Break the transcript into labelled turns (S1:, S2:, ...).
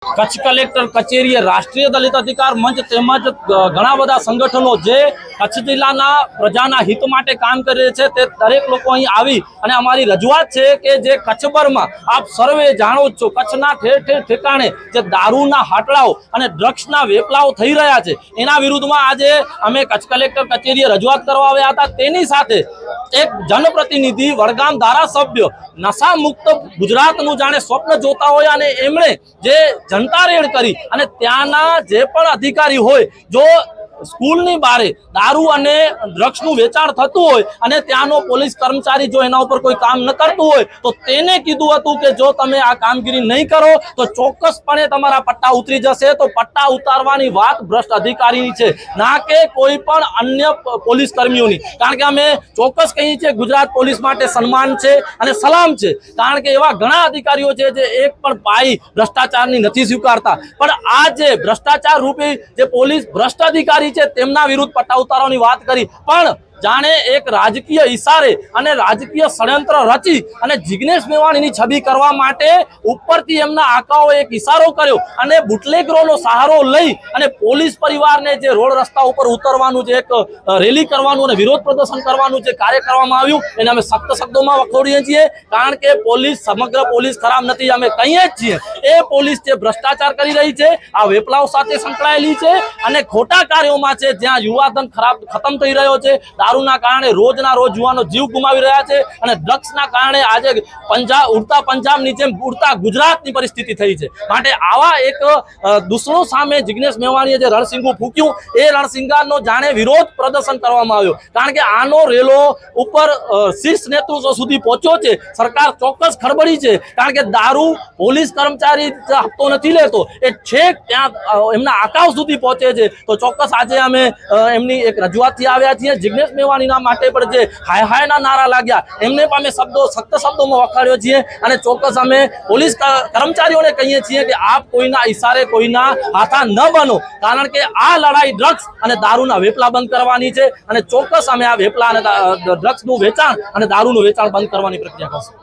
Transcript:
S1: Kutch collector કચેરીએ રાષ્ટ્રીય દલિત અધિકાર મંચ તેમજ ઘણા બધા સંગઠનો જે કચ્છ જિલ્લાના પ્રજાના હિત માટે કામ કરી રહ્યા છે તે દરેક લોકો અહીં આવી અને અમારી રજૂઆત છે કે જે કચ્છભરમાં આપ સર્વે જાણો જ છો, કચ્છના ઠેર ઠેર ઠેકાણે જે દારૂના હાટલાઓ અને ડ્રગ્સના વેપલાઓ થઈ રહ્યા છે એના વિરુદ્ધમાં આજે અમે કચ્છ કલેક્ટર કચેરીએ રજૂઆત કરવા આવ્યા હતા। તેની સાથે એક જનપ્રતિનિધિ વડગામ ધારાસભ્ય નશા મુક્ત ગુજરાતનું જાણે સ્વપ્ન જોતા હોય અને એમણે જે जनता रेड करी અને ત્યાંના જે પણ અધિકારી હોય જો સ્કૂલની બારે દારૂ અને ડ્રગ્સનું વેચાણ થતું હોય અને ત્યાંનો પોલીસ કર્મચારી જો એના ઉપર કોઈ કામ ન કરતું હોય તો તેને કીધું હતું કે જો તમે આ કામગીરી નહીં કરો તો ચોક્કસપણે તમારા પટ્ટા ઉતરી જશે। તો પટ્ટા ઉતારવાની વાત ભ્રષ્ટ અધિકારીની છે, ના કે કોઈ પણ અન્ય પોલીસ કર્મીઓની। કારણ કે અમે ચોક્કસ કહીએ છીએ ગુજરાત પોલીસ માટે સન્માન છે અને સલામ છે, કારણ કે એવા ઘણા અધિકારીઓ છે જે એક પણ પાઈ ભ્રષ્ટાચારની નથી સ્વીકારતા, પણ આ જે ભ્રષ્ટાચાર રૂપી જે પોલીસ ભ્રષ્ટ અધિકારી તેમના વિરુદ્ધ પટ્ટા ઉતારવાની વાત કરી, પણ જાણે એક રાજકીય ઈશારે અને રાજકીય ષડયંત્ર રચી અને જિગ્નેશ મેવાણીની છબી કરવા માટે ઉપરથી એમના આકાઓએ એક ઈશારો કર્યો અને બુટલેગરોનો સહારો લઈ અને પોલીસ પરિવારને જે રોડ રસ્તા ઉપર ઉતરવાનું જે એક રેલી કરવાનું અને વિરોધ પ્રદર્શન કરવાનું જે કાર્ય કરવામાં આવ્યું એને અમે સખ્ત શબ્દોમાં વખોડીએ છીએ। કારણ કે પોલીસ સમગ્ર પોલીસ ખરાબ નથી, અમે કહીએ જ છીએ એ પોલીસ જે ભ્રષ્ટાચાર કરી રહી છે, આ વેપલાઓ સાથે સંકળાયેલી છે અને ખોટા કાર્યોમાં છે, જ્યાં યુવાધન ખતમ થઈ રહ્યો છે, દારૂના કારણે રોજના રોજ યુવાનો જીવ ગુમાવી રહ્યા છે અને ડ્રગ્સના કારણે આજે ઉડતા પંજાબની જેમ ઉડતા ગુજરાતની પરિસ્થિતિ થઈ છે। માટે આવા એક દુશ્મનો સામે જિગ્નેશ મેવાણીએ જે રણસિંગું ફૂક્યું એ રણસિંગાનો જાણે વિરોધ પ્રદર્શન કરવામાં આવ્યો, કારણ કે આનો રેલો ઉપર શીર્ષ નેતૃત્વ સુધી પહોંચ્યો છે। સરકાર ચોક્કસ ખડબડી છે, કારણ કે દારૂ પોલીસ કર્મચારી હપ્તો નથી લેતો, એ છેક ત્યાં એમના આકાવ સુધી પહોંચે છે। તો ચોક્કસ આજે અમે એમની એક રજૂઆતથી આવ્યા છીએ। જિગ્નેશ મેવાણીના માટે પણ જે હાય હાયના નારા લાગ્યા એમને પણ અમે સખ્ત શબ્દોમાં વખાડ્યો છીએ અને ચોક્કસ અમે પોલીસ કર્મચારીઓને કહીએ છીએ કે આપ કોઈના ઈશારે કોઈના હાથા ન બનો, કારણ કે આ લડાઈ ડ્રગ્સ અને દારૂના વેપલા બંધ કરવાની છે અને ચોક્કસ અમે આ વેપલા અને ડ્રગ્સનું વેચાણ અને દારૂનું વેચાણ બંધ કરવાની પ્રક્રિયા કરશું।